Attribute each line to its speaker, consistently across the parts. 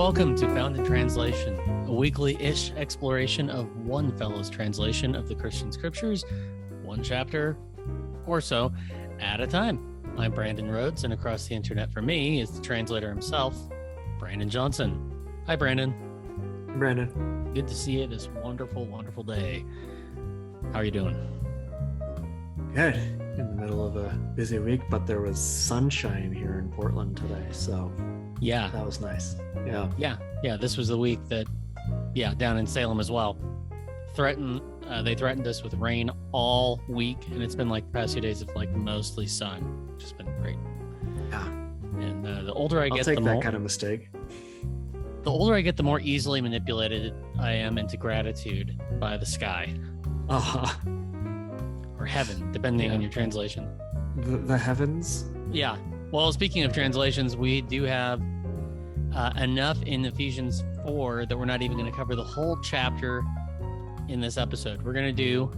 Speaker 1: welcome to Found in Translation, a weekly-ish exploration of one fellow's translation of the Christian scriptures, one chapter or so at a time. I'm Brandon Rhodes, and across the internet for me is the translator himself, Brandon Johnson. Hi, Brandon.
Speaker 2: Brandon.
Speaker 1: Good to see you this wonderful, wonderful day. How are you doing?
Speaker 2: Good. In the middle of a busy week, but there was sunshine here in Portland today, so
Speaker 1: yeah,
Speaker 2: that was nice. Yeah.
Speaker 1: This was the week that, down in Salem as well. They threatened us with rain all week, and it's been like the past few days of like mostly sun, which has been great.
Speaker 2: Yeah.
Speaker 1: And the older I get,
Speaker 2: I'll take that kind of mistake.
Speaker 1: The older I get, the more easily manipulated I am into gratitude by the sky. Or heaven, depending on your translation.
Speaker 2: The heavens?
Speaker 1: Yeah. Well, speaking of translations, we do have enough in Ephesians 4 that we're not even going to cover the whole chapter in this episode. We're going to do,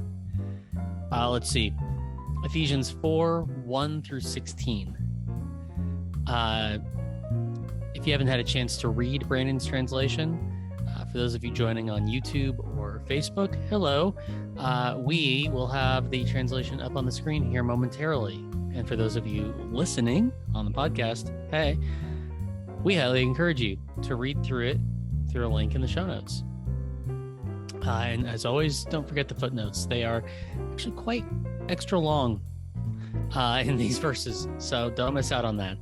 Speaker 1: Ephesians 4, 1 through 16. If you haven't had a chance to read Brandon's translation, for those of you joining on YouTube or Facebook, hello. We will have the translation up on the screen here momentarily. And for those of you listening on the podcast, hey, we highly encourage you to read through it through a link in the show notes. And as always, don't forget the footnotes. They are actually quite extra long in these verses, so don't miss out on that.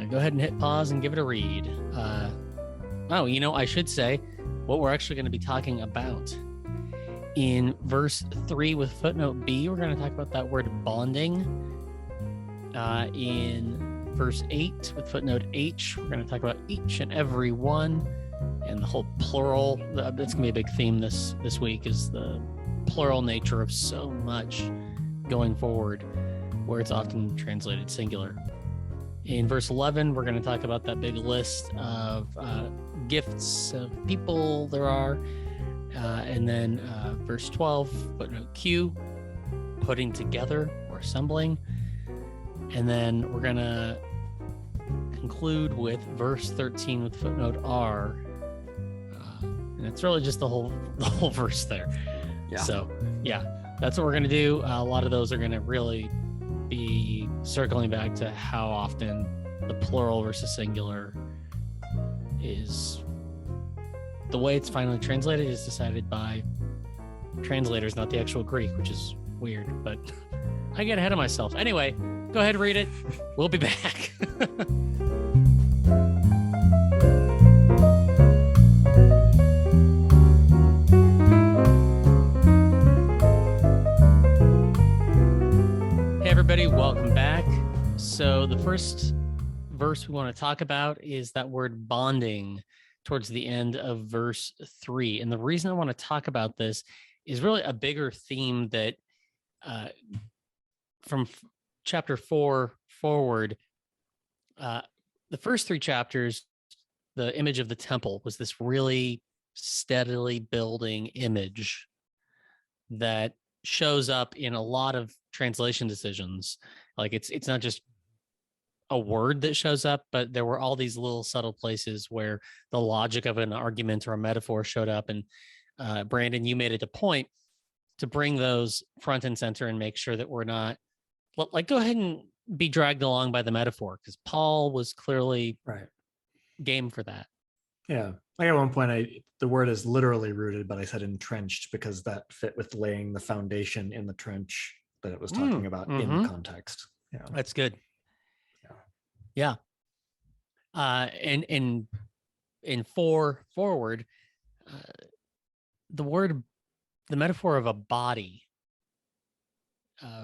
Speaker 1: Go ahead and hit pause and give it a read. I should say what we're actually going to be talking about. In verse 3 with footnote B, we're going to talk about that word bonding. In verse 8 with footnote H, we're going to talk about each and every one and the whole plural. That's going to be a big theme this week, is the plural nature of so much going forward, where it's often translated singular. In verse 11, we're going to talk about that big list of gifts of people there are. And then verse 12, footnote Q, putting together or assembling. And then we're going to conclude with verse 13 with footnote R. And it's really just the whole verse there.
Speaker 2: Yeah.
Speaker 1: So, that's what we're going to do. A lot of those are going to really be circling back to how often the plural versus singular is the way it's finally translated is decided by translators, not the actual Greek, which is weird, but I get ahead of myself. Anyway, go ahead and read it. We'll be back. Hey everybody, welcome back. So the first verse we want to talk about is that word bonding towards the end of verse 3. And the reason I want to talk about this is really a bigger theme that from chapter 4 forward, the first 3 chapters, the image of the temple was this really steadily building image that shows up in a lot of translation decisions. Like it's not just a word that shows up, but there were all these little subtle places where the logic of an argument or a metaphor showed up. And Brandon, you made it a point to bring those front and center and make sure that we're not go ahead and be dragged along by the metaphor, because Paul was clearly game for that.
Speaker 2: Yeah. Like at one point, the word is literally rooted, but I said entrenched because that fit with laying the foundation in the trench that it was talking about in the context. Yeah.
Speaker 1: That's good. Yeah. And in 4 forward, the metaphor of a body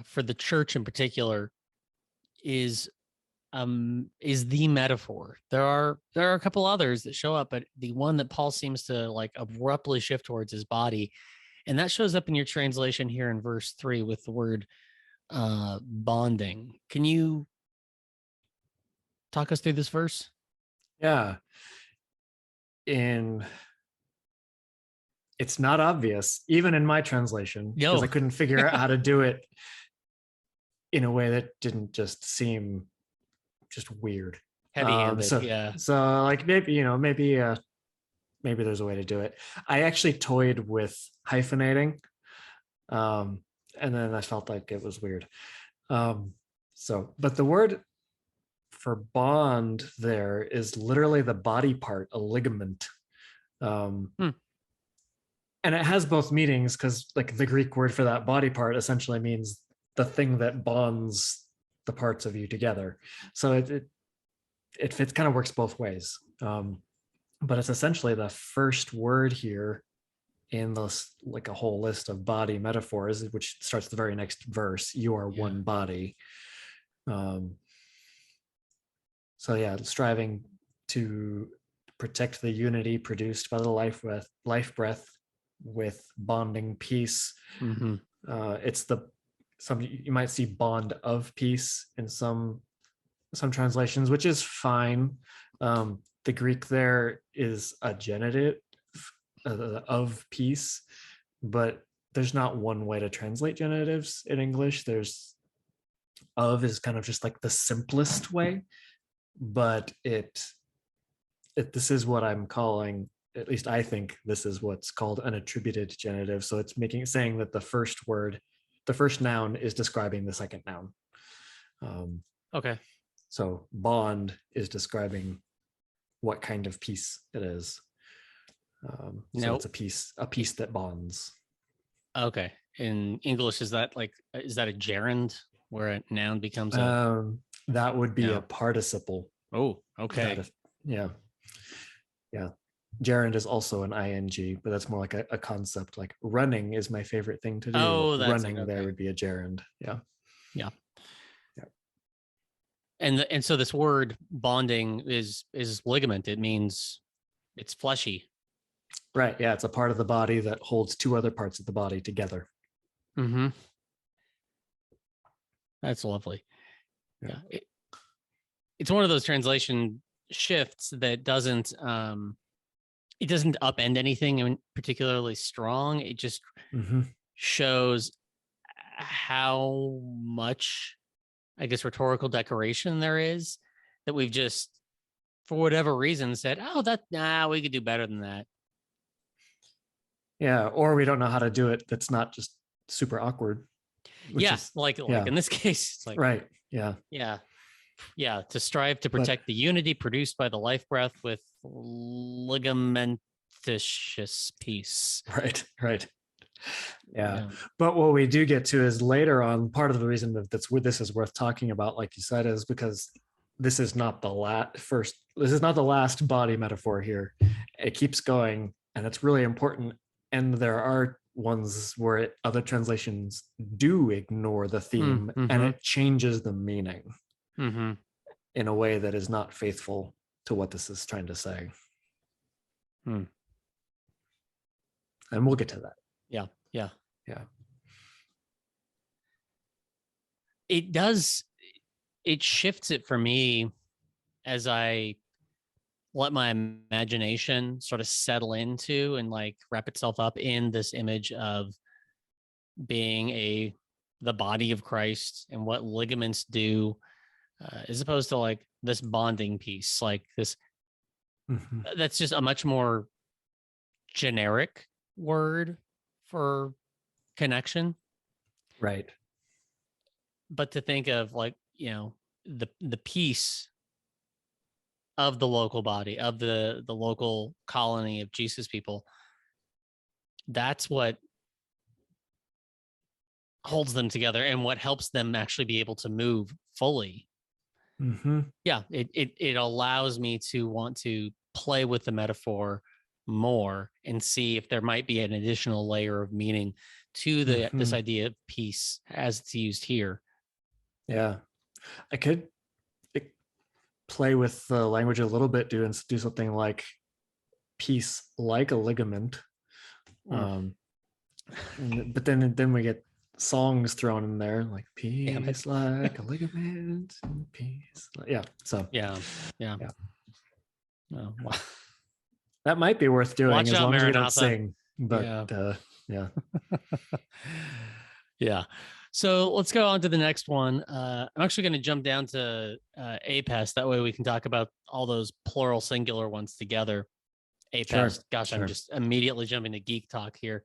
Speaker 1: for the church in particular is the metaphor. There are a couple others that show up, but the one that Paul seems to like abruptly shift towards is body. And that shows up in your translation here in verse 3 with the word bonding. Can you talk us through this verse?
Speaker 2: Yeah. It's not obvious, even in my translation, because I couldn't figure out how to do it in a way that didn't just seem just weird.
Speaker 1: Heavy-handed.
Speaker 2: So
Speaker 1: Yeah.
Speaker 2: so like maybe there's a way to do it. I actually toyed with hyphenating, and then I felt like it was weird. But the word for bond there is literally the body part, a ligament. And it has both meanings, because like the Greek word for that body part essentially means the thing that bonds the parts of you together. So it fits, kind of works both ways. But it's essentially the first word here in this, like a whole list of body metaphors, which starts the very next verse. You are one body. So yeah, striving to protect the unity produced by the life breath with bonding peace. It's you might see bond of peace in some translations, which is fine. The Greek there is a genitive of peace, but there's not one way to translate genitives in English. There's of is kind of just like the simplest way, but this is what I'm calling, at least I think this is what's called an attributed genitive. So it's saying that the first noun is describing the second noun.
Speaker 1: Okay.
Speaker 2: So bond is describing what kind of peace it is. So it's a piece that bonds.
Speaker 1: Okay. In English, is that a gerund where a noun becomes
Speaker 2: that would be a participle.
Speaker 1: Oh, okay.
Speaker 2: Yeah. Gerund is also an ing, but that's more like a concept. Like running is my favorite thing to do.
Speaker 1: Oh, that's
Speaker 2: running. There would be a gerund. Yeah.
Speaker 1: And so this word bonding is ligament. It means it's fleshy.
Speaker 2: Right. Yeah. It's a part of the body that holds two other parts of the body together.
Speaker 1: That's lovely. Yeah. It's one of those translation shifts that doesn't it doesn't upend anything particularly strong. It just shows how much, I guess, rhetorical decoration there is, that we've just, for whatever reason, said, we could do better than that.
Speaker 2: Yeah. Or we don't know how to do it. That's not just super awkward.
Speaker 1: Like in this case, it's like,
Speaker 2: right. Yeah.
Speaker 1: To strive to protect the unity produced by the life breath with ligamentous peace.
Speaker 2: Right. Yeah. But what we do get to is later on, part of the reason that this is worth talking about, like you said, is because this is not the last body metaphor here. It keeps going, and it's really important. And there are ones where other translations do ignore the theme, and it changes the meaning in a way that is not faithful to what this is trying to say. And we'll get to that.
Speaker 1: Yeah. It shifts it for me as I let my imagination sort of settle into and like wrap itself up in this image of being the body of Christ and what ligaments do, as opposed to like this bonding piece, like this. That's just a much more generic word for connection.
Speaker 2: Right.
Speaker 1: But to think of like, the piece of the local body, of the local colony of Jesus people, that's what holds them together and what helps them actually be able to move fully. It allows me to want to play with the metaphor more and see if there might be an additional layer of meaning to this idea of peace as it's used here.
Speaker 2: Yeah, I could play with the language a little bit, do something like peace like a ligament. But then we get songs thrown in there, like peace like a ligament, peace. So
Speaker 1: Oh, wow.
Speaker 2: That might be worth doing.
Speaker 1: Watch
Speaker 2: as
Speaker 1: out,
Speaker 2: long
Speaker 1: Maranatha.
Speaker 2: as we don't sing. But
Speaker 1: yeah. So let's go on to the next one. I'm actually going to jump down to APEST. That way we can talk about all those plural singular ones together. APEST. Gosh,
Speaker 2: sure.
Speaker 1: I'm just immediately jumping to geek talk here.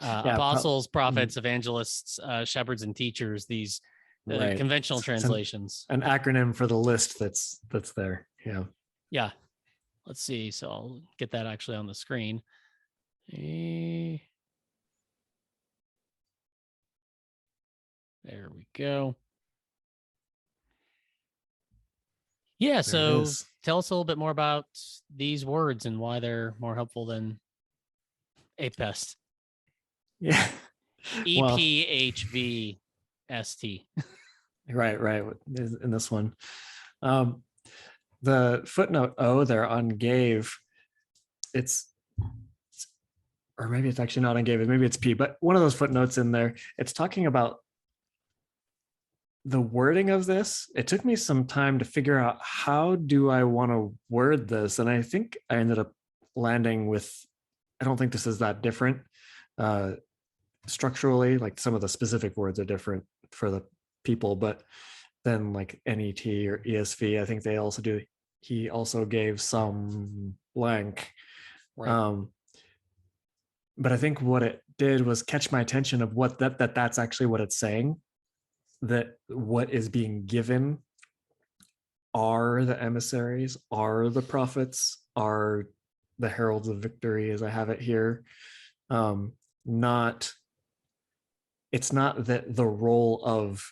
Speaker 2: Yeah,
Speaker 1: apostles, prophets, evangelists, shepherds, and teachers. These
Speaker 2: right.
Speaker 1: conventional translations.
Speaker 2: An acronym for the list that's there. Yeah.
Speaker 1: Yeah. Let's see. So I'll get that actually on the screen. There we go. Yeah, so tell us a little bit more about these words and why they're more helpful than APEST.
Speaker 2: Yeah.
Speaker 1: EPHVST.
Speaker 2: Right. In this one. The footnote O there on gave, or maybe it's actually not on gave, maybe it's P, but one of those footnotes in there, it's talking about the wording of this. It took me some time to figure out how do I want to word this. And I think I ended up landing with, I don't think this is that different structurally, like some of the specific words are different for the people, but then like NET or ESV, I think they also do. He also gave some blank. Right. But I think what it did was catch my attention of what that's actually what it's saying. That what is being given are the emissaries, are the prophets, are the heralds of victory, as I have it here. It's not that the role of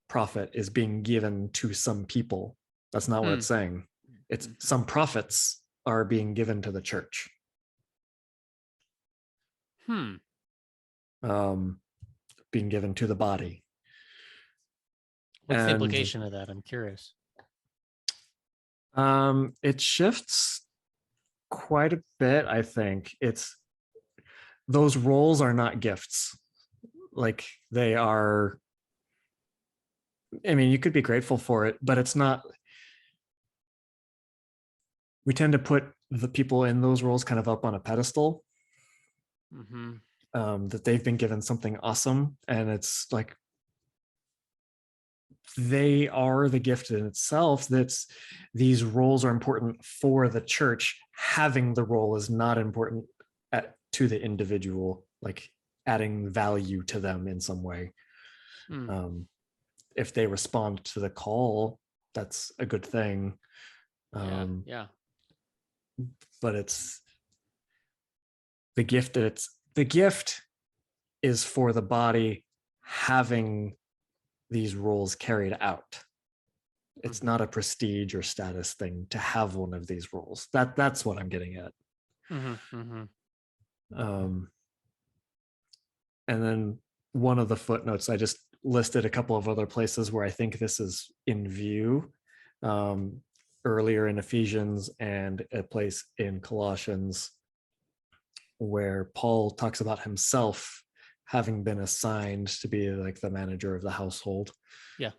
Speaker 2: prophet is being given to some people. That's not what it's saying. It's some prophets are being given to the church. Being given to the body.
Speaker 1: What's the implication of that? I'm curious.
Speaker 2: It shifts quite a bit, I think. Those roles are not gifts. Like they are, I mean, you could be grateful for it, but it's not. We tend to put the people in those roles kind of up on a pedestal. That they've been given something awesome, and it's like they are the gift in itself. That's these roles are important for the church. Having the role is not important to the individual, like adding value to them in some way. If they respond to the call, that's a good thing.
Speaker 1: Yeah.
Speaker 2: But it's the gift the gift is for the body having these roles carried out. It's not a prestige or status thing to have one of these roles. That's what I'm getting at. And then one of the footnotes, I just listed a couple of other places where I think this is in view. Earlier in Ephesians and a place in Colossians where Paul talks about himself having been assigned to be like the manager of the household.
Speaker 1: Yeah.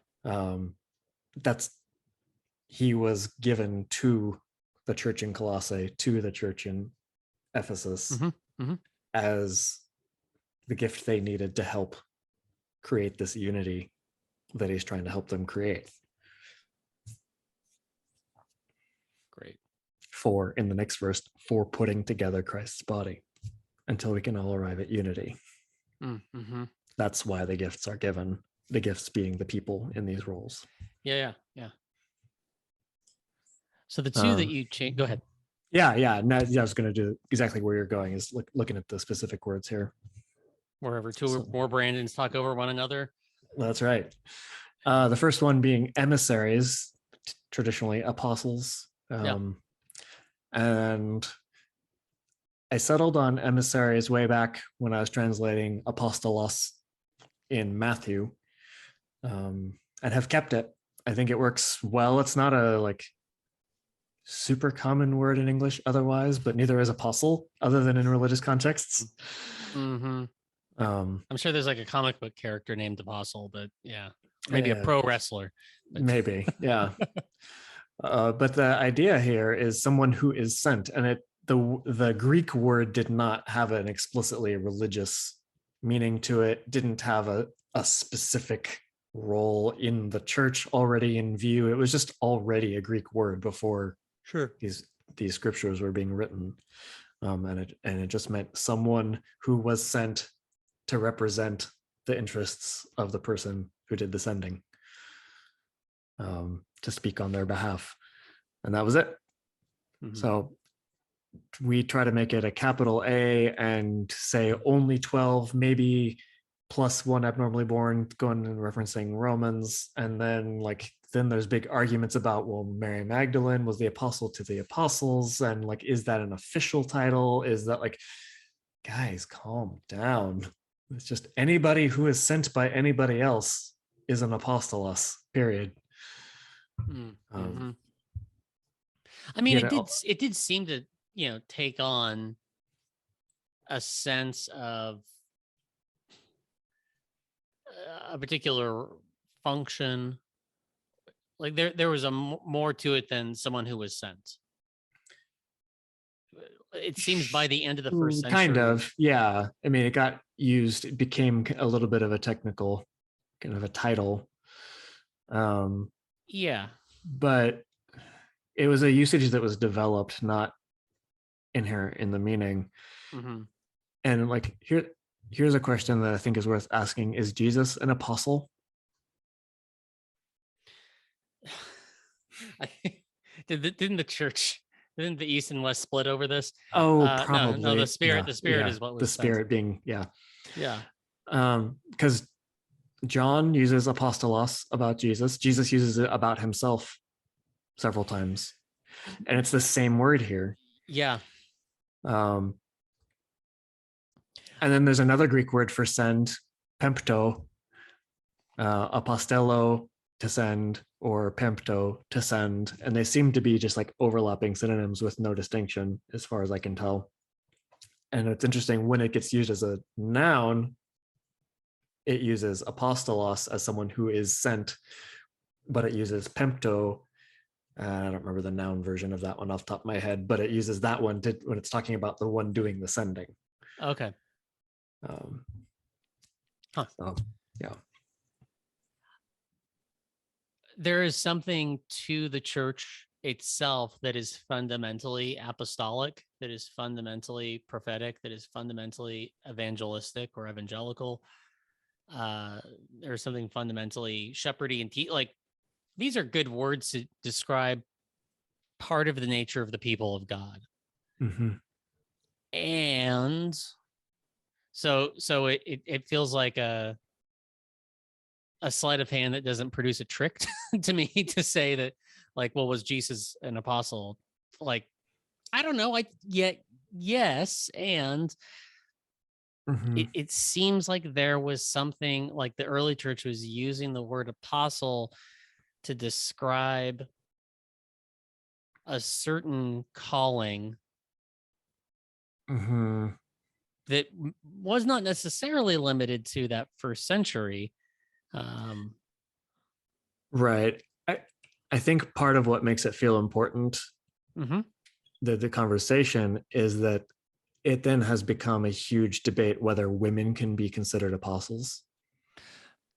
Speaker 2: He was given to the church in Colossae, to the church in Ephesus as the gift they needed to help create this unity that he's trying to help them create.
Speaker 1: Great.
Speaker 2: In the next verse, for putting together Christ's body until we can all arrive at unity. That's why the gifts are given, the gifts being the people in these roles.
Speaker 1: Yeah. So the two that you change, go ahead.
Speaker 2: Yeah. No, I was going to do exactly where you're going is looking at the specific words here.
Speaker 1: Wherever two or more Brandons talk over one another.
Speaker 2: That's right. The first one being emissaries, traditionally apostles. And I settled on emissaries way back when I was translating apostolos in Matthew, and have kept it. I think it works well. It's not a super common word in English otherwise, but neither is apostle other than in religious contexts.
Speaker 1: I'm sure there's like a comic book character named Apostle, but yeah, maybe a pro wrestler.
Speaker 2: Maybe, yeah. But the idea here is someone who is sent, and the Greek word did not have an explicitly religious meaning to it, didn't have a a specific role in the church already in view. It was just already a Greek word before these scriptures were being written. And it just meant someone who was sent to represent the interests of the person who did the sending, to speak on their behalf. And that was it. Mm-hmm. So we try to make it a capital A and say only 12, maybe plus one abnormally born, going and referencing Romans. And then then there's big arguments about, well, Mary Magdalene was the apostle to the apostles, and is that an official title? Is that guys, calm down. It's just anybody who is sent by anybody else is an apostolos, period.
Speaker 1: Mm-hmm. I mean, it did seem to, take on a sense of a particular function. There was more to it than someone who was sent. It seems by the end of the first century.
Speaker 2: Kind of, yeah. I mean, it got used. It became a little bit of a technical kind of a title.
Speaker 1: Yeah.
Speaker 2: But it was a usage that was developed, not inherent in the meaning. Mm-hmm. And here's a question that I think is worth asking: is Jesus an apostle?
Speaker 1: Didn't the East and West split over this?
Speaker 2: Oh, probably.
Speaker 1: No, the Spirit is what was
Speaker 2: the Spirit
Speaker 1: sent.
Speaker 2: being, yeah.
Speaker 1: Because
Speaker 2: John uses apostolos about Jesus. Jesus uses it about himself several times, and it's the same word here.
Speaker 1: Yeah.
Speaker 2: And then there's another Greek word for send, pempto, apostello, to send, or pempto, to send, and they seem to be just overlapping synonyms with no distinction as far as I can tell. And it's interesting, when it gets used as a noun, it uses apostolos as someone who is sent, but it uses pempto. I don't remember the noun version of that one off the top of my head, but it uses that one when it's talking about the one doing the sending.
Speaker 1: Okay.
Speaker 2: So, yeah.
Speaker 1: There is something to the church itself that is fundamentally apostolic, that is fundamentally prophetic, that is fundamentally evangelistic or evangelical. There's something fundamentally shepherdy and these are good words to describe part of the nature of the people of God.
Speaker 2: Mm-hmm.
Speaker 1: And so it feels like a sleight of hand that doesn't produce a trick to me to say that well, was Jesus an apostle? I don't know. Yes. And mm-hmm. it seems like there was something the early church was using the word apostle to describe a certain calling
Speaker 2: mm-hmm.
Speaker 1: that was not necessarily limited to that first century.
Speaker 2: Right. I think part of what makes it feel important,
Speaker 1: mm-hmm.
Speaker 2: the conversation, is that it then has become a huge debate whether women can be considered apostles.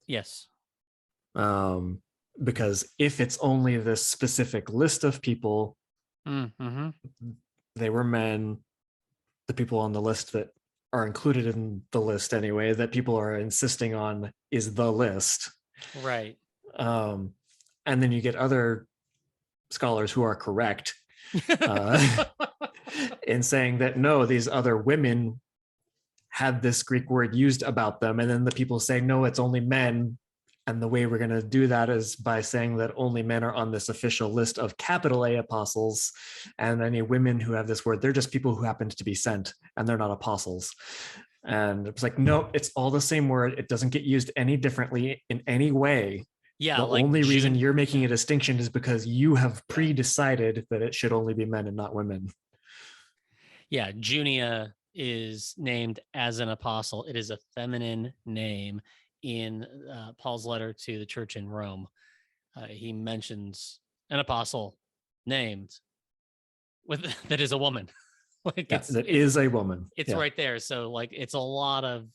Speaker 1: Yes.
Speaker 2: Because if it's only this specific list of people,
Speaker 1: mm-hmm.
Speaker 2: they were men, the people on the list that are included in the list anyway, that people are insisting on is the list.
Speaker 1: Right.
Speaker 2: And then you get other scholars who are correct in saying that no, these other women had this Greek word used about them. And then the people say, no, it's only men. And the way we're going to do that is by saying that only men are on this official list of capital A apostles. And any women who have this word, they're just people who happened to be sent, and they're not apostles. And it's no, it's all the same word. It doesn't get used any differently in any way.
Speaker 1: Yeah.
Speaker 2: The only reason you're making a distinction is because you have pre-decided that it should only be men and not women.
Speaker 1: Yeah. Junia is named as an apostle. It is a feminine name in Paul's letter to the church in Rome. He mentions an apostle named that is a woman.
Speaker 2: That is a woman.
Speaker 1: It's right there. So it's a lot of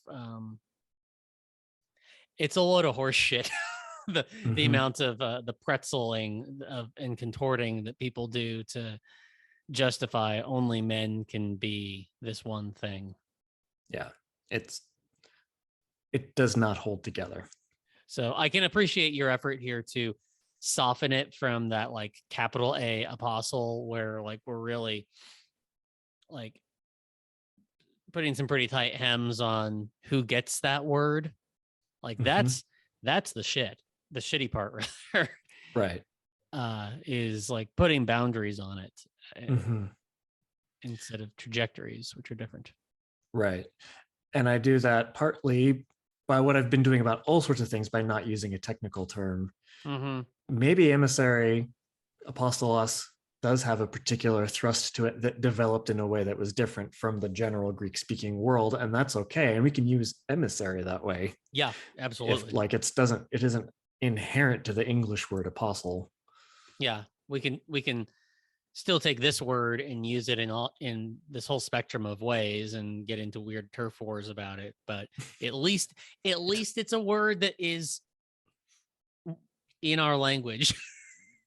Speaker 1: it's a load of horse shit. the
Speaker 2: Mm-hmm.
Speaker 1: amount of the pretzeling and contorting that people do to justify only men can be this one thing.
Speaker 2: Yeah, it does not hold together.
Speaker 1: So I can appreciate your effort here to soften it from that like capital A apostle, where like we're really like putting some pretty tight hems on who gets that word. Like
Speaker 2: Mm-hmm.
Speaker 1: that's the shit. The shitty part rather.
Speaker 2: Right.
Speaker 1: Is like putting boundaries on it
Speaker 2: Mm-hmm.
Speaker 1: instead of trajectories, which are different.
Speaker 2: Right. And I do that partly by what I've been doing about all sorts of things by not using a technical term.
Speaker 1: Mm-hmm.
Speaker 2: Maybe emissary, apostolos, does have a particular thrust to it that developed in a way that was different from the general Greek speaking world. And that's okay. And we can use emissary that way.
Speaker 1: Yeah, absolutely.
Speaker 2: If like it isn't inherent to the English word apostle.
Speaker 1: Yeah, we can still take this word and use it in this whole spectrum of ways and get into weird turf wars about it. But at least it's a word that is in our language.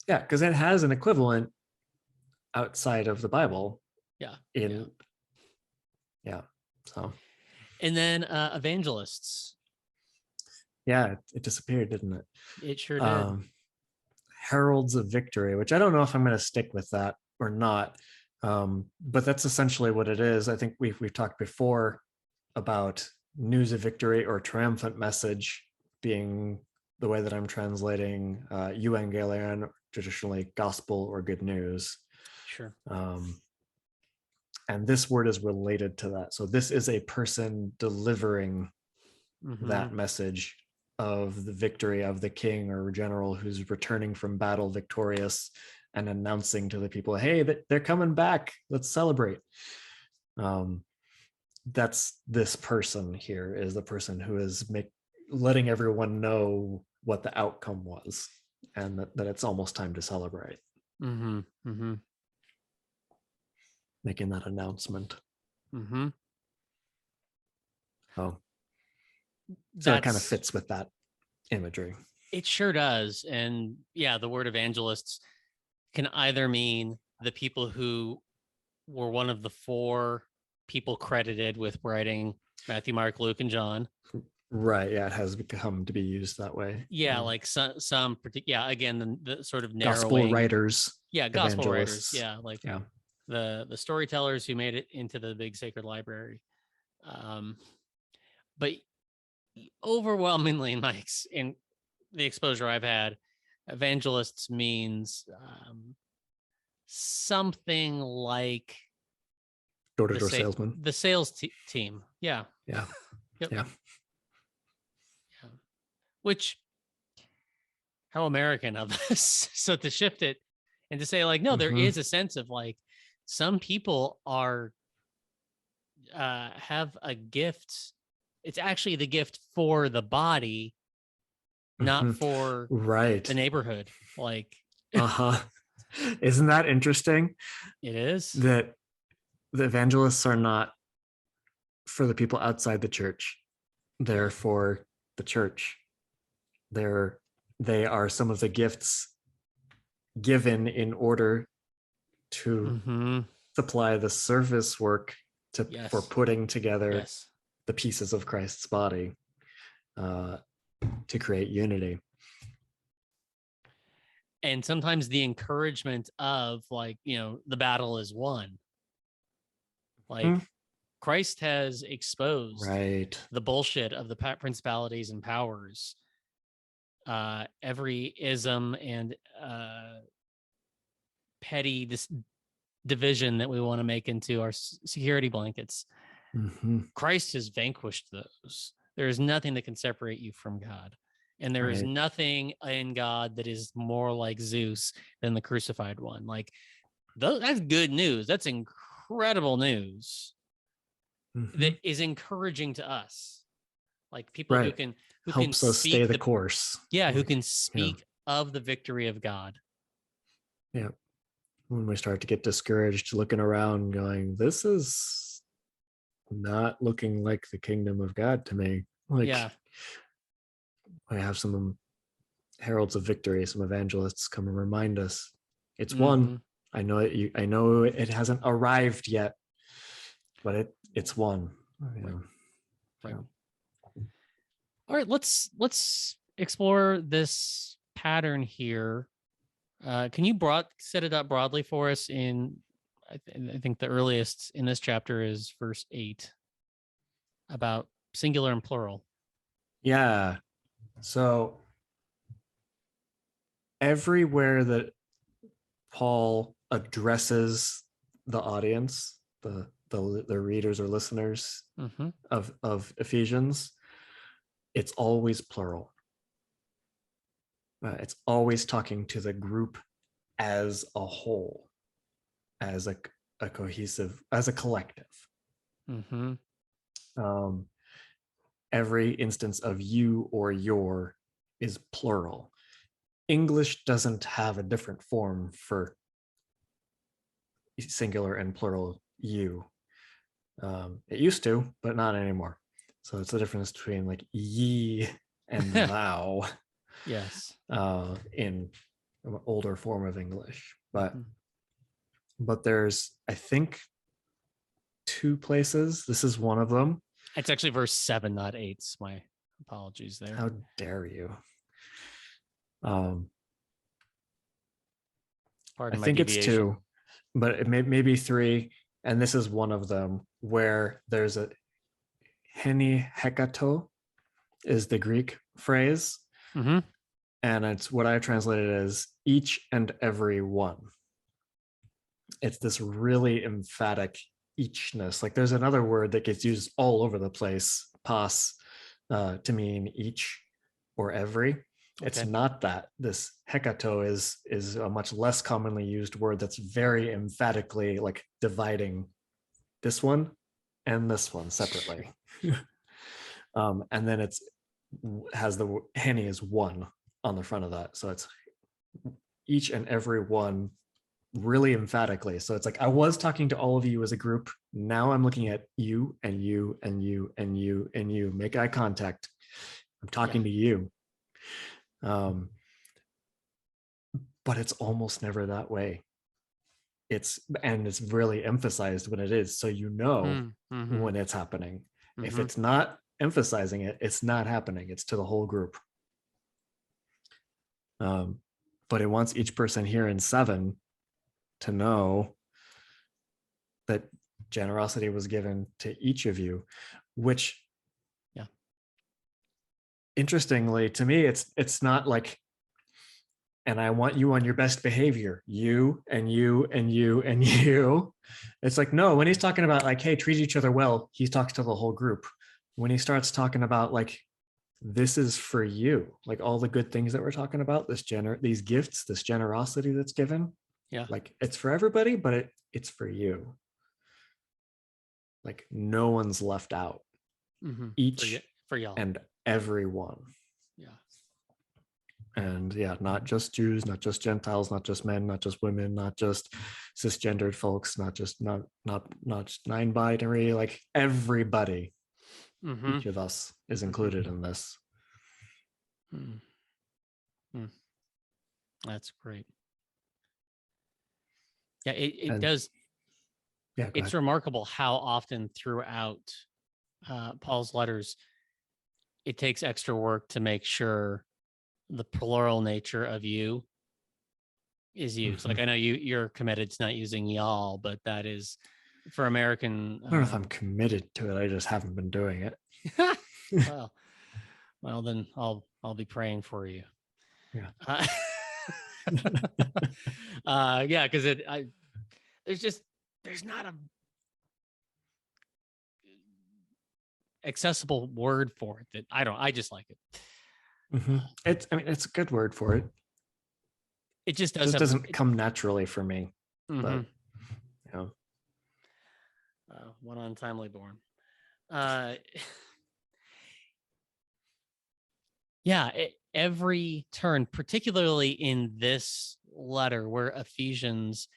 Speaker 2: Yeah, because it has an equivalent outside of the Bible.
Speaker 1: Yeah.
Speaker 2: Yeah. So.
Speaker 1: And then evangelists.
Speaker 2: Yeah, it disappeared, didn't it?
Speaker 1: It sure did.
Speaker 2: Heralds of victory, which I don't know if I'm going to stick with that or not. But that's essentially what it is. I think we've talked before about news of victory or triumphant message being the way that I'm translating euangelion, traditionally gospel or good news.
Speaker 1: Sure.
Speaker 2: And this word is related to that. So this is a person delivering that message of the victory of the king or general who's returning from battle victorious and announcing to the people, hey, they're coming back. Let's celebrate. That's this person here, is the person who is letting everyone know what the outcome was and that it's almost time to celebrate. Making that announcement. So it kind of fits with that imagery.
Speaker 1: It sure does. And yeah, the word evangelists can either mean the people who were one of the 4 people credited with writing Matthew, Mark, Luke, and John.
Speaker 2: Right. Yeah, it has become to be used that way.
Speaker 1: Yeah, like some particular. Yeah, again, the sort of narrowing.
Speaker 2: Gospel writers.
Speaker 1: Yeah, gospel writers. Yeah, like the storytellers who made it into the big sacred library. But overwhelmingly in the exposure I've had, evangelists means something like
Speaker 2: door-to-door salesman,
Speaker 1: the sales team. Yeah.
Speaker 2: Yep. Yeah.
Speaker 1: Which, how American of us. So to shift it and to say like, no, there is a sense of like some people are have a gift. It's actually the gift for the body, not for the neighborhood. Like,
Speaker 2: isn't that interesting?
Speaker 1: It is.
Speaker 2: That the evangelists are not for the people outside the church. They're for the church. They are some of the gifts given in order to supply the service work for putting together the pieces of Christ's body to create unity.
Speaker 1: And sometimes the encouragement of like, the battle is won. Like Christ has exposed the bullshit of the principalities and powers, every ism and petty division that we want to make into our security blankets. Christ has vanquished those. There is nothing that can separate you from God. And there is nothing in God that is more like Zeus than the crucified one. Like, that's good news. That's incredible news that is encouraging to us. Like people who
Speaker 2: helps
Speaker 1: can
Speaker 2: us stay the course.
Speaker 1: Yeah, who can speak of the victory of God.
Speaker 2: Yeah. When we start to get discouraged, looking around going, this is not looking like the kingdom of God to me. Like, we have some heralds of victory, some evangelists come and remind us it's
Speaker 1: Mm-hmm.
Speaker 2: one. I know it hasn't arrived yet, but it's one.
Speaker 1: Right. Right.
Speaker 2: Yeah.
Speaker 1: All right, let's explore this pattern here. Can you set it up broadly for us? I think the earliest in this chapter is verse 8 about singular and plural.
Speaker 2: Yeah. So everywhere that Paul addresses the audience, the readers or listeners
Speaker 1: Mm-hmm.
Speaker 2: of Ephesians, it's always plural. It's always talking to the group as a whole, as a cohesive, as a collective.
Speaker 1: Mm-hmm.
Speaker 2: Every instance of you or your is plural. English doesn't have a different form for singular and plural you. It used to, but not anymore. So it's the difference between like ye and thou.
Speaker 1: Yes.
Speaker 2: In an older form of English, but there's, I think, 2 places. This is one of them.
Speaker 1: It's actually verse 7, not 8. My apologies there.
Speaker 2: How dare you?
Speaker 1: Pardon
Speaker 2: I
Speaker 1: my
Speaker 2: think
Speaker 1: deviation.
Speaker 2: it's 2, but it may be 3, and this is one of them where there's a heni hekato is the Greek phrase,
Speaker 1: mm-hmm.
Speaker 2: and it's what I translated as each and every one. It's this really emphatic eachness. Like there's another word that gets used all over the place, pas, to mean each or every. Okay. It's not that. This hekato is a much less commonly used word that's very emphatically like dividing this one and this one separately. And then has the heni is one on the front of that. So it's each and every one really emphatically. So it's like I was talking to all of you as a group. Now I'm looking at you and you and you and you and you. Make eye contact. I'm talking to you. But it's almost never that way. It's really emphasized when it is, so you know when it's happening. If it's not emphasizing it, it's not happening. It's to the whole group. But it wants each person here in 7 to know that generosity was given to each of you, which, interestingly to me, it's not like, and I want you on your best behavior, you and you and you and you. It's like, no, when he's talking about like, hey, treat each other well, he talks to the whole group. When he starts talking about like, this is for you, like all the good things that we're talking about, these gifts, this generosity that's given, like it's for everybody, but it's for you. Like no one's left out. Each
Speaker 1: for y'all
Speaker 2: and everyone. And not just Jews, not just Gentiles, not just men, not just women, not just cisgendered folks, not just not non-binary, like everybody. Each of us is included in this.
Speaker 1: That's great. Yeah, it does. Yeah, it's remarkable how often throughout Paul's letters it takes extra work to make sure the plural nature of you is used. Like I know you're committed to not using y'all, but that is for American.
Speaker 2: I don't know if I'm committed to it. I just haven't been doing it.
Speaker 1: well, then I'll be praying for you.
Speaker 2: Yeah.
Speaker 1: Because there's not a accessible word for it that I just like it.
Speaker 2: It's a good word for it.
Speaker 1: It just
Speaker 2: doesn't come naturally for me. But
Speaker 1: one untimely born. Every turn, particularly in this letter where Ephesians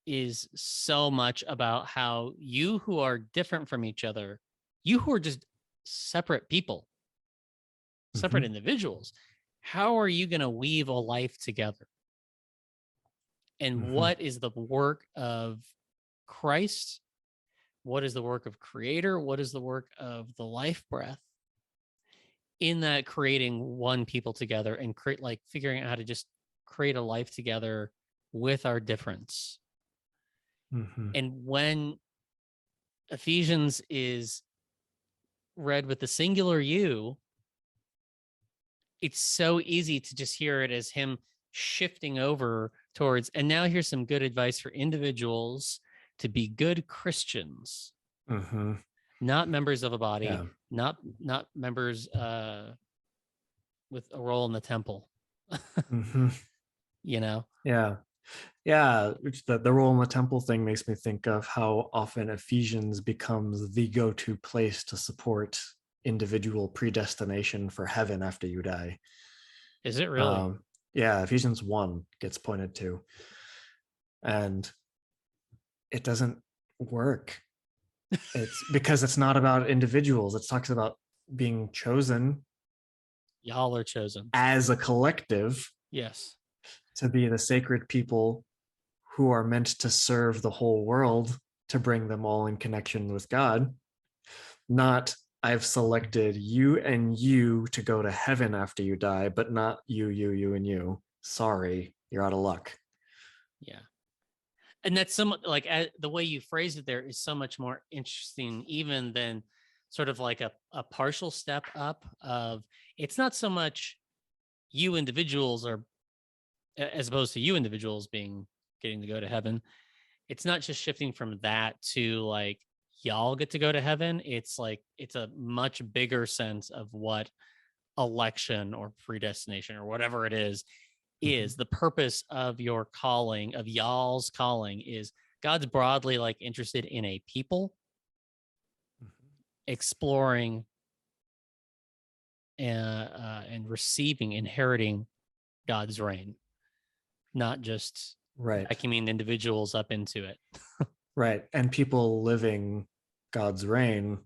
Speaker 1: is so much about how you who are different from each other, you who are just separate people, separate individuals. How are you going to weave a life together? And what is the work of Christ? What is the work of Creator? What is the work of the life breath in that creating one people together and create, like, figuring out how to just create a life together with our difference? And when Ephesians is read with the singular you, it's so easy to just hear it as him shifting over towards, and now here's some good advice for individuals to be good Christians, not members of a body, not members with a role in the temple. You know?
Speaker 2: Yeah, the role in the temple thing makes me think of how often Ephesians becomes the go-to place to support individual predestination for heaven after you die.
Speaker 1: Is it really?
Speaker 2: Yeah, Ephesians 1 gets pointed to. And it doesn't work. It's because it's not about individuals. It talks about being chosen.
Speaker 1: Y'all are chosen
Speaker 2: as a collective.
Speaker 1: Yes.
Speaker 2: To be the sacred people who are meant to serve the whole world, to bring them all in connection with God. Not, I've selected you and you to go to heaven after you die, but not you, and you. Sorry, you're out of luck.
Speaker 1: Yeah. And that's somewhat like the way you phrase it there is so much more interesting, even than sort of like a partial step up of, it's not so much you individuals are, as opposed to you individuals getting to go to heaven. It's not just shifting from that to like, y'all get to go to heaven. It's like, it's a much bigger sense of what election or predestination or whatever it is the purpose of your calling, of y'all's calling, is God's broadly like interested in a people exploring and receiving, inheriting God's reign, not just vacuuming individuals up into it.
Speaker 2: Right. And people living God's reign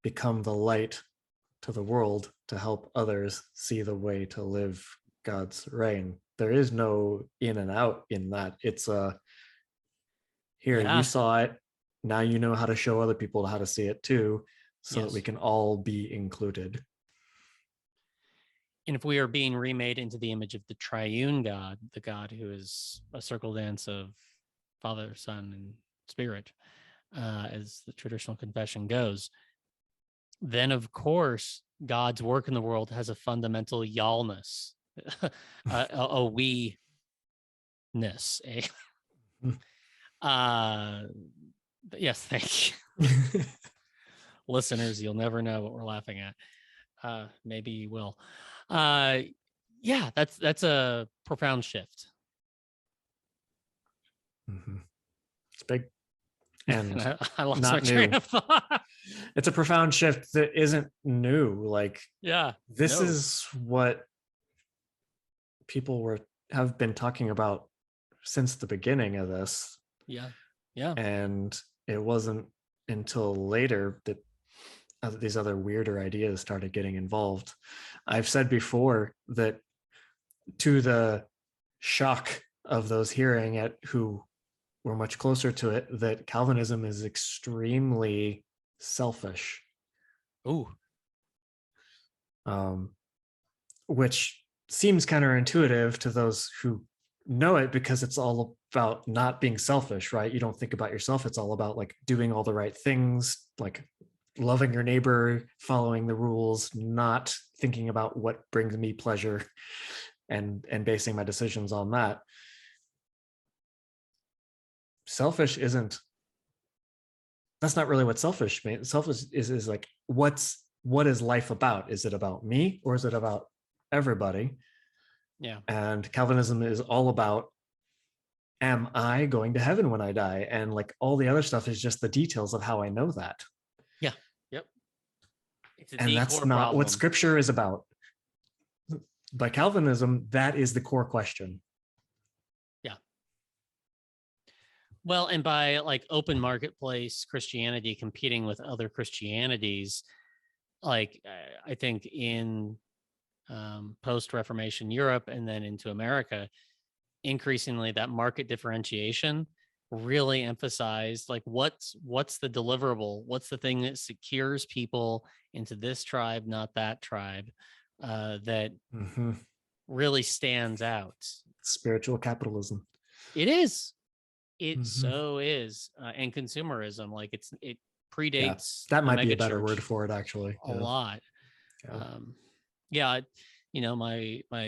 Speaker 2: become the light to the world to help others see the way to live God's reign. There is no in and out in that. It's you saw it. Now you know how to show other people how to see it too, so that we can all be included.
Speaker 1: And if we are being remade into the image of the triune God, the God who is a circle dance of Father, Son, and Spirit, as the traditional confession goes, then of course God's work in the world has a fundamental y'allness, a we-ness. Yes, thank you. Listeners, you'll never know what we're laughing at. Maybe you will. Yeah, that's a profound shift.
Speaker 2: It's big. And
Speaker 1: I lost
Speaker 2: not
Speaker 1: my train of thought.
Speaker 2: It's a profound shift that isn't new. Like, this is what people have been talking about since the beginning of this.
Speaker 1: Yeah.
Speaker 2: And it wasn't until later that these other weirder ideas started getting involved. I've said before that, to the shock of those hearing it who were much closer to it, that Calvinism is extremely selfish.
Speaker 1: Ooh.
Speaker 2: Which seems counterintuitive to those who know it, because it's all about not being selfish, right? You don't think about yourself. It's all about like doing all the right things, like loving your neighbor, following the rules, not thinking about what brings me pleasure and basing my decisions on that. That's not really what selfish means. Selfish is like, what is life about? Is it about me, or is it about everybody?
Speaker 1: Yeah.
Speaker 2: And Calvinism is all about, am I going to heaven when I die? And like all the other stuff is just the details of how I know that.
Speaker 1: Yeah. Yep.
Speaker 2: And that's not what Scripture is about. By Calvinism, that is the core question.
Speaker 1: Yeah. Well, and by like open marketplace Christianity competing with other Christianities, like I think in post-Reformation Europe and then into America, increasingly that market differentiation really emphasized like what's the deliverable, what's the thing that secures people into this tribe, not that tribe, that really stands out.
Speaker 2: Spiritual capitalism.
Speaker 1: It is. It so is. And consumerism, like it predates.
Speaker 2: That might be a better word for it, actually.
Speaker 1: A lot. My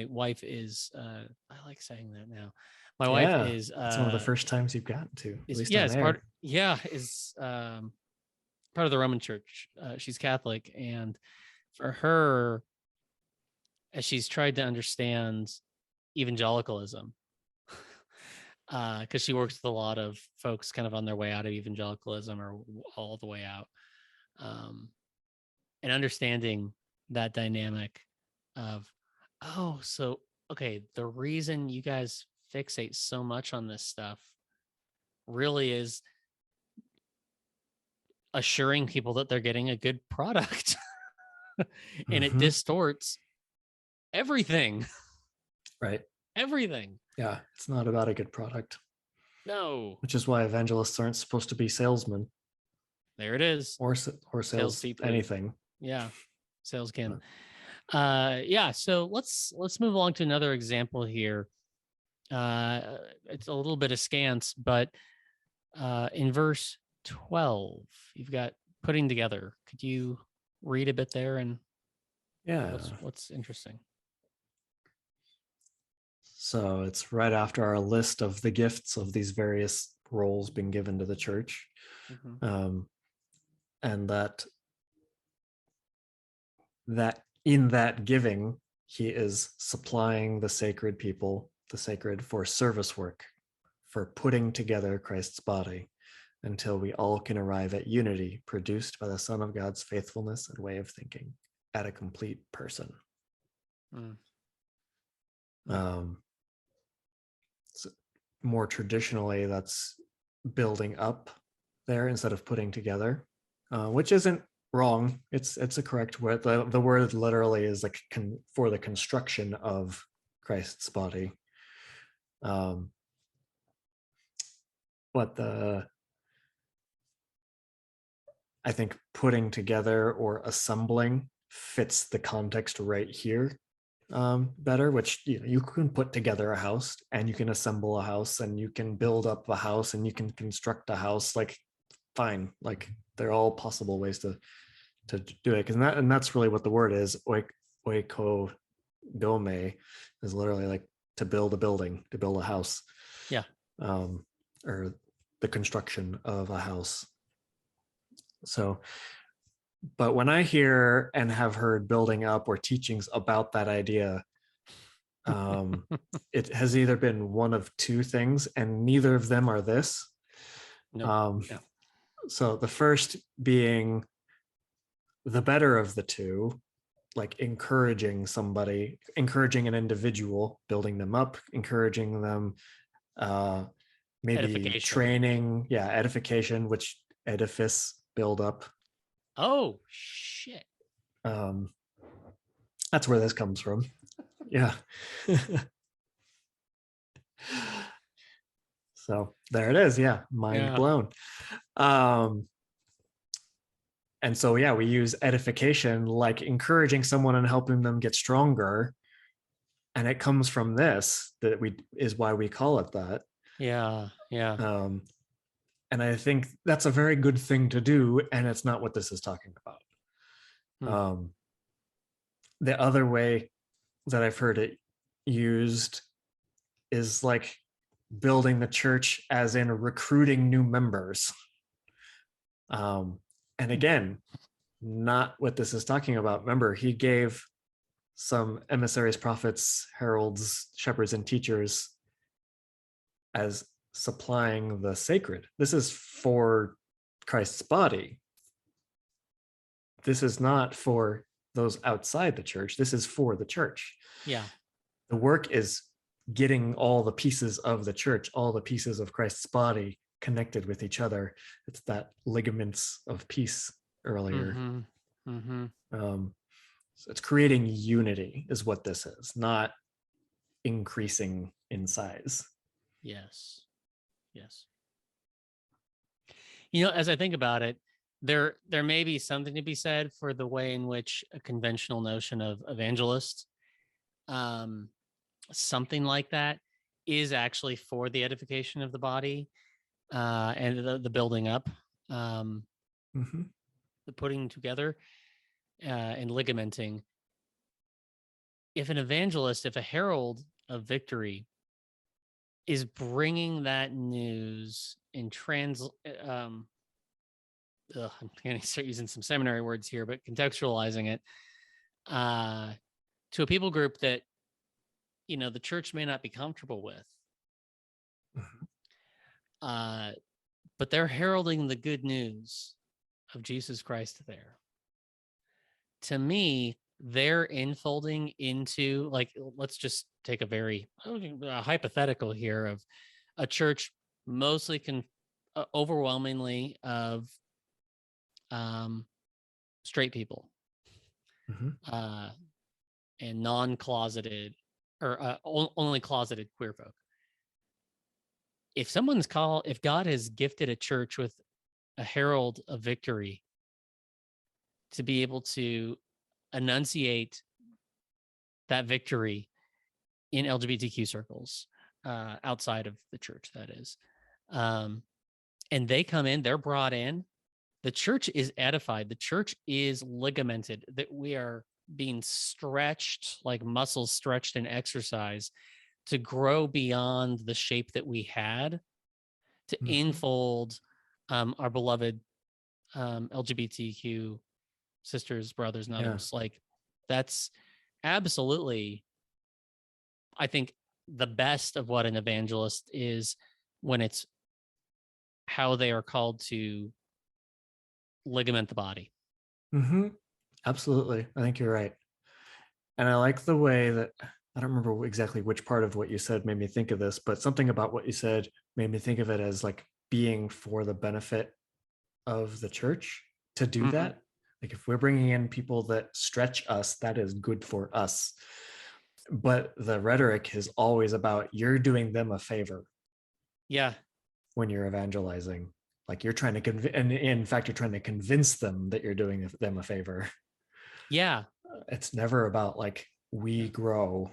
Speaker 1: wife is, I like saying that now. My wife is,
Speaker 2: it's one of the first times you've gotten to, at least
Speaker 1: is part of the Roman Church. She's Catholic, and for her, as she's tried to understand evangelicalism, because she works with a lot of folks kind of on their way out of evangelicalism or all the way out, and understanding that dynamic of, the reason you guys fixate so much on this stuff really is assuring people that they're getting a good product. And it distorts everything. Right. Everything.
Speaker 2: Yeah. It's not about a good product.
Speaker 1: No.
Speaker 2: Which is why evangelists aren't supposed to be salesmen.
Speaker 1: There it is.
Speaker 2: Or sales anything.
Speaker 1: Yeah. Sales can. So let's move along to another example here. It's a little bit askance, but in verse 12, you've got putting together. Could you read a bit there? And what's interesting?
Speaker 2: So it's right after our list of the gifts of these various roles being given to the church. And that in that giving, he is supplying the sacred people, the sacred for service work, for putting together Christ's body until we all can arrive at unity produced by the Son of God's faithfulness and way of thinking at a complete person. So more traditionally, that's building up there instead of putting together, which isn't wrong. It's a correct word. The word literally is like for the construction of Christ's body. But I think putting together or assembling fits the context right here better, which you can put together a house and you can assemble a house and you can build up a house and you can construct a house, like fine, like they're all possible ways to do it, and that's really what the word is. Oikodome is literally like to build a building, to build a house, or the construction of a house. So, but when I hear and have heard building up or teachings about that idea, it has either been one of two things, and neither of them are this. So the first being the better of the two, like encouraging somebody, encouraging an individual, building them up, encouraging them, maybe edification. Training, edification, which edifice, build up.
Speaker 1: Oh shit.
Speaker 2: That's where this comes from. Yeah. So there it is. Yeah. Mind blown. And so, we use edification, like encouraging someone and helping them get stronger. And it comes from this, is why we call it that.
Speaker 1: Yeah.
Speaker 2: And I think that's a very good thing to do. And it's not what this is talking about. The other way that I've heard it used is like building the church as in recruiting new members. And again, not what this is talking about. Remember, he gave some emissaries, prophets, heralds, shepherds, and teachers as supplying the sacred. This is for Christ's body. This is not for those outside the church. This is for the church.
Speaker 1: Yeah.
Speaker 2: The work is getting all the pieces of the church, all the pieces of Christ's body connected with each other. It's that ligaments of peace earlier. So it's creating unity is what this is, not increasing in size.
Speaker 1: Yes. Yes. As I think about it, there may be something to be said for the way in which a conventional notion of evangelist, something like that, is actually for the edification of the body, and the building up,
Speaker 2: Mm-hmm.
Speaker 1: the putting together, and ligamenting. If an evangelist, if a herald of victory is bringing that news in I'm going to start using some seminary words here, but contextualizing it to a people group that, the church may not be comfortable with,
Speaker 2: Mm-hmm.
Speaker 1: But they're heralding the good news of Jesus Christ there. To me, they're enfolding into, like, let's just take a very hypothetical here of a church mostly overwhelmingly of straight people,
Speaker 2: Mm-hmm.
Speaker 1: And non-closeted, or only closeted queer folk. If God has gifted a church with a herald of victory to be able to enunciate that victory in LGBTQ circles, outside of the church, that is, and they come in, they're brought in, the church is edified, the church is ligamented, that we are being stretched like muscles stretched in exercise to grow beyond the shape that we had, to
Speaker 2: Mm-hmm.
Speaker 1: enfold our beloved LGBTQ sisters, brothers, and others. Like, that's absolutely, I think, the best of what an evangelist is, when it's how they are called to ligament the body.
Speaker 2: Mm-hmm. Absolutely. I think you're right. And I like the way that, I don't remember exactly which part of what you said made me think of this, but something about what you said made me think of it as like being for the benefit of the church to do
Speaker 1: Mm-hmm.
Speaker 2: that. Like if we're bringing in people that stretch us, that is good for us. But the rhetoric is always about you're doing them a favor.
Speaker 1: Yeah.
Speaker 2: When you're evangelizing, like you're trying to and in fact, you're trying to convince them that you're doing them a favor.
Speaker 1: Yeah.
Speaker 2: It's never about like we grow,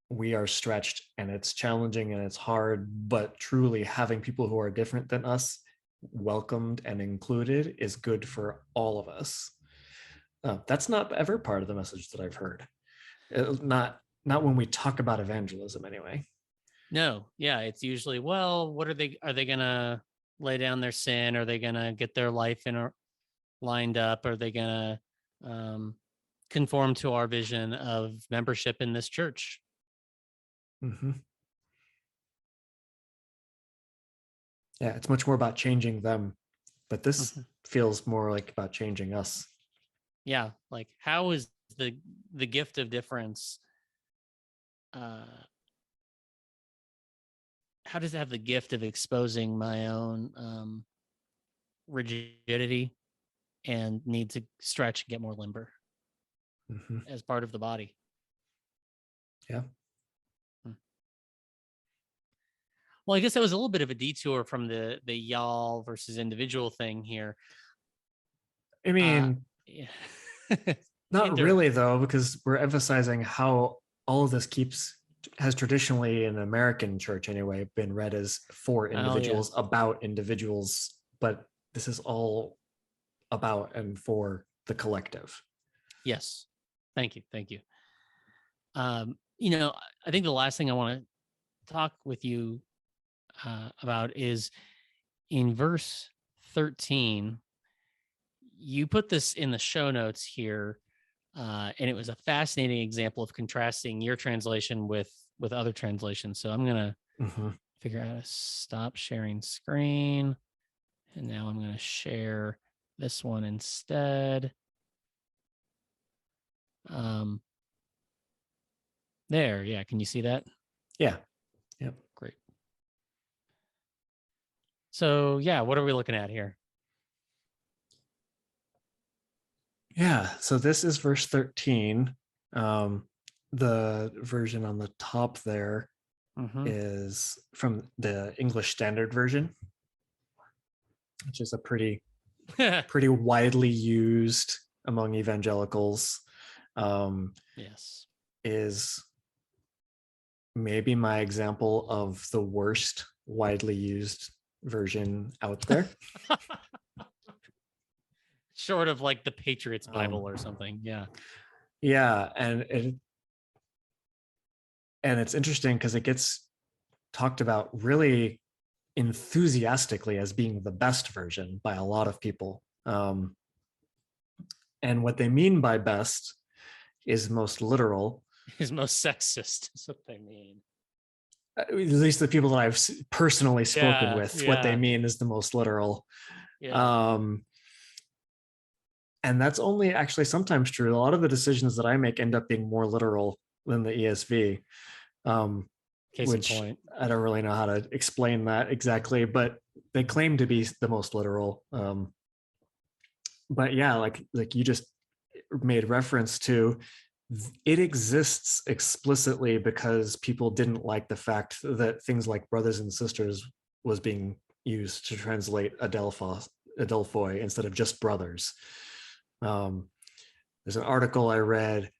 Speaker 2: we are stretched, and it's challenging and it's hard, but truly having people who are different than us welcomed and included is good for all of us. That's not ever part of the message that I've heard. Not when we talk about evangelism anyway.
Speaker 1: No. Yeah. It's usually, well, what are they gonna lay down their sin? Are they gonna get their life lined up? Are they gonna conform to our vision of membership in this church?
Speaker 2: Mm-hmm. Yeah, it's much more about changing them, but this
Speaker 1: Mm-hmm.
Speaker 2: feels more like about changing us.
Speaker 1: Yeah. Like, how is the gift of difference, how does it have the gift of exposing my own rigidity and need to stretch and get more limber as part of the body?
Speaker 2: Yeah.
Speaker 1: Well, I guess that was a little bit of a detour from the y'all versus individual thing here.
Speaker 2: I mean,
Speaker 1: Yeah.
Speaker 2: not really though, because we're emphasizing how all of this has traditionally in the American church anyway been read as for individuals, about individuals, but this is all about and for the collective.
Speaker 1: Yes. Thank you. I think the last thing I want to talk with you about is in verse 13. You put this in the show notes here, and it was a fascinating example of contrasting your translation with other translations. So I'm gonna figure out how to stop sharing screen, and now I'm gonna share this one instead. There, yeah. Can you see that?
Speaker 2: Yeah. Yep.
Speaker 1: Great. So yeah, what are we looking at here?
Speaker 2: Yeah, so this is verse 13. The version on the top there is from the English Standard Version, which is a pretty widely used among evangelicals.
Speaker 1: Yes.
Speaker 2: Is maybe my example of the worst widely used version out there.
Speaker 1: Short of like the Patriots Bible or something. Yeah.
Speaker 2: Yeah, and it's interesting because it gets talked about really enthusiastically as being the best version by a lot of people. And what they mean by best is most literal.
Speaker 1: Is most sexist is what they mean.
Speaker 2: At least the people that I've personally spoken with, what they mean is the most literal.
Speaker 1: Yeah.
Speaker 2: And that's only actually sometimes true. A lot of the decisions that I make end up being more literal than the ESV, which I don't really know how to explain that exactly, but they claim to be the most literal. But yeah, like you just made reference to, it exists explicitly because people didn't like the fact that things like brothers and sisters was being used to translate adelphoi instead of just brothers. There's an article I read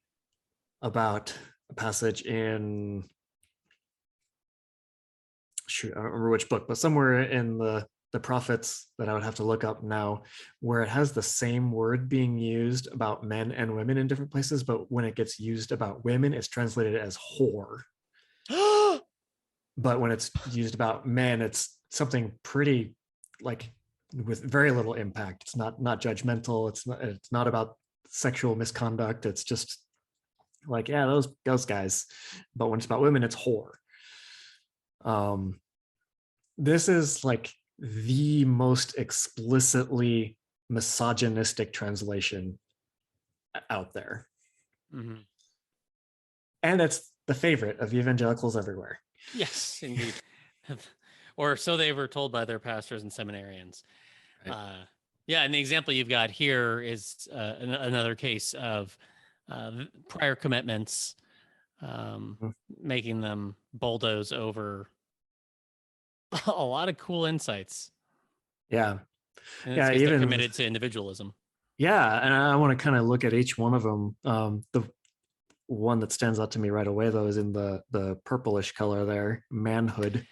Speaker 2: about a passage in, shoot, I don't remember which book, but somewhere in the prophets that I would have to look up now, where it has the same word being used about men and women in different places, but when it gets used about women, it's translated as whore. But when it's used about men, it's something pretty like with very little impact. It's not judgmental. It's not about sexual misconduct. It's just like, yeah, those guys. But when it's about women, it's whore. This is like the most explicitly misogynistic translation out there. And it's the favorite of evangelicals everywhere.
Speaker 1: Yes, indeed. Or so they were told by their pastors and seminarians. Right. Yeah, and the example you've got here is another case of prior commitments, making them bulldoze over a lot of cool insights.
Speaker 2: Yeah.
Speaker 1: And yeah, even they're committed to individualism.
Speaker 2: Yeah, and I want to kind of look at each one of them. The one that stands out to me right away, though, is in the purplish color there, manhood.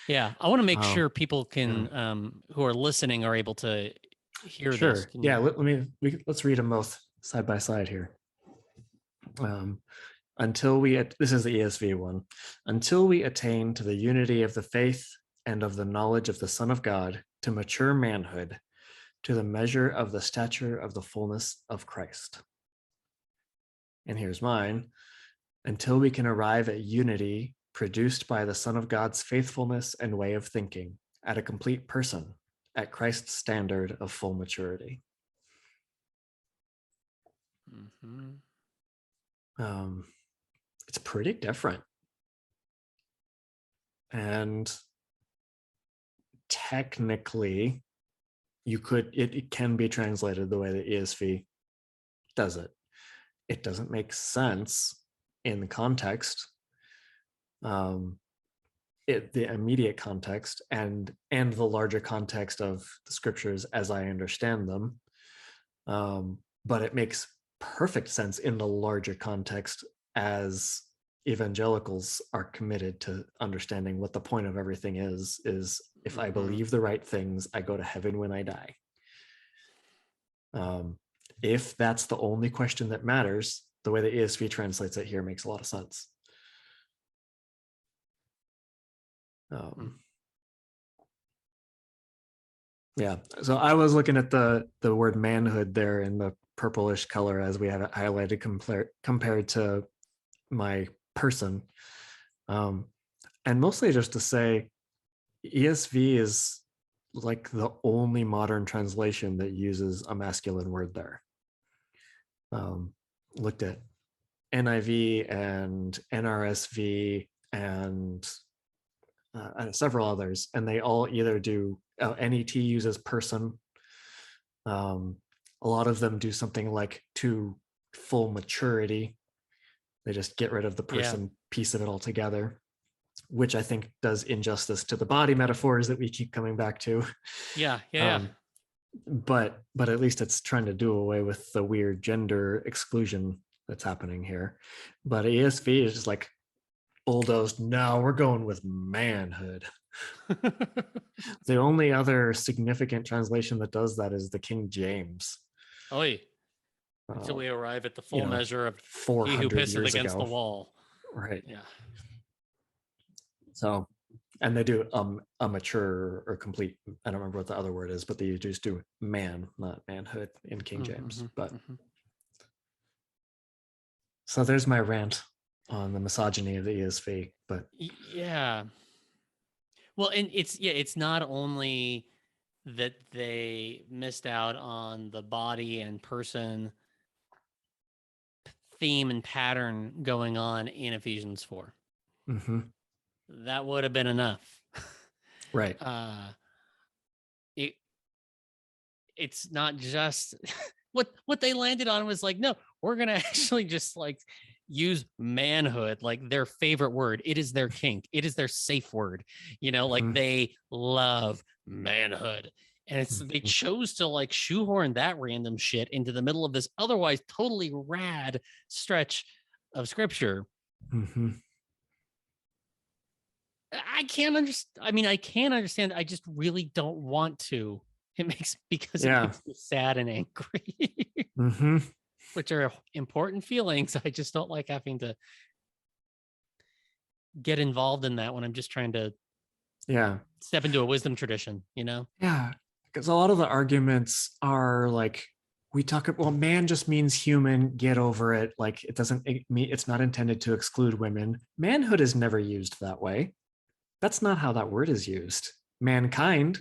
Speaker 1: Yeah, I want to make sure people can, who are listening, are able to hear this.
Speaker 2: Yeah, let's read them both side by side here. This is the ESV one, until we attain to the unity of the faith and of the knowledge of the Son of God, to mature manhood, to the measure of the stature of the fullness of Christ. And here's mine, until we can arrive at unity produced by the Son of God's faithfulness and way of thinking, at a complete person, at Christ's standard of full maturity. It's pretty different. And technically, it can be translated the way the ESV does it. It doesn't make sense in the context, the immediate context and the larger context of the scriptures as I understand them. But it makes perfect sense in the larger context as evangelicals are committed to understanding what the point of everything is if I believe the right things, I go to heaven when I die. If that's the only question that matters, the way the ESV translates it here makes a lot of sense. Yeah, so I was looking at the word manhood there in the purplish color as we have it highlighted compared to my person, and mostly just to say ESV is like the only modern translation that uses a masculine word there. Looked at NIV and NRSV and several others, and they all either do NET uses person. A A lot of them do something like to full maturity. They just get rid of the person piece of it altogether, which I think does injustice to the body metaphors that we keep coming back to.
Speaker 1: Yeah.
Speaker 2: But at least it's trying to do away with the weird gender exclusion that's happening here. But ESV is just like bulldozed. No, we're going with manhood. The only other significant translation that does that is the King James.
Speaker 1: Oy. Until we arrive at the full measure of 400 he who pisseth against the wall.
Speaker 2: Right.
Speaker 1: Yeah.
Speaker 2: So, and they do a mature or complete, I don't remember what the other word is, but they just do man, not manhood in King James. But so there's my rant on the misogyny of the ESV. But
Speaker 1: yeah. Well, and it's not only that they missed out on the body and person theme and pattern going on in Ephesians 4. That would have been enough.
Speaker 2: Right.
Speaker 1: It's not just what they landed on was like, no, we're gonna actually just like use manhood, like their favorite word. It is their kink. It is their safe word. Like they love manhood. And it's they chose to like shoehorn that random shit into the middle of this otherwise totally rad stretch of scripture. I can't understand. I mean, I can understand. I just really don't want to. It makes it makes me sad and angry, which are important feelings. I just don't like having to get involved in that when I'm just trying to step into a wisdom tradition,
Speaker 2: Yeah, because a lot of the arguments are like, we talk about, well, man just means human, get over it. Like it's not intended to exclude women. Manhood is never used that way. That's not how that word is used. Mankind.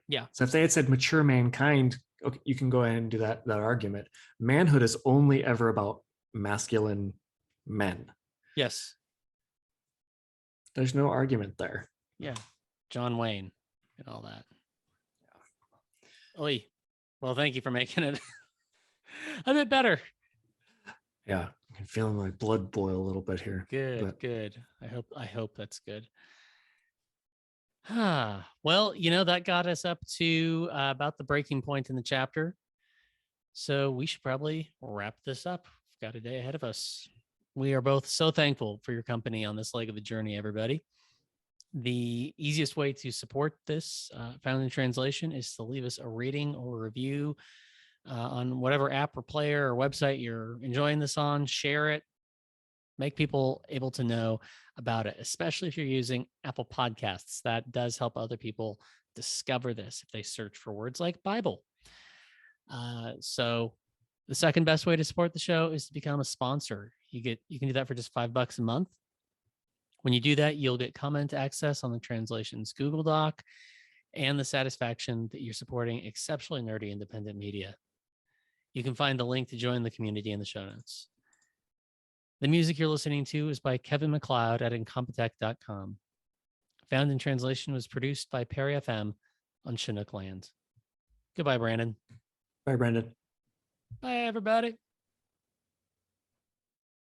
Speaker 1: Yeah.
Speaker 2: So if they had said mature mankind, okay, you can go ahead and do that argument. Manhood is only ever about masculine men.
Speaker 1: Yes.
Speaker 2: There's no argument there.
Speaker 1: Yeah. John Wayne and all that. Oy. Well, thank you for making it a bit better.
Speaker 2: Yeah. I'm feeling my blood boil a little bit here.
Speaker 1: Good. I hope that's good. Well, that got us up to about the breaking point in the chapter. So we should probably wrap this up. We've got a day ahead of us. We are both so thankful for your company on this leg of the journey, everybody. The easiest way to support this Found in Translation is to leave us a rating or review on whatever app or player or website you're enjoying this on. Share it. Make people able to know about it, especially if you're using Apple Podcasts. That does help other people discover this if they search for words like Bible. So the second best way to support the show is to become a sponsor. You can do that for just $5 a month. When you do that, you'll get comment access on the translations Google Doc and the satisfaction that you're supporting exceptionally nerdy independent media. You can find the link to join the community in the show notes. The music you're listening to is by Kevin MacLeod at incompetech.com. Found in Translation was produced by Perry FM on Chinook land. Goodbye, Brandon.
Speaker 2: Bye, Brandon.
Speaker 1: Bye, everybody.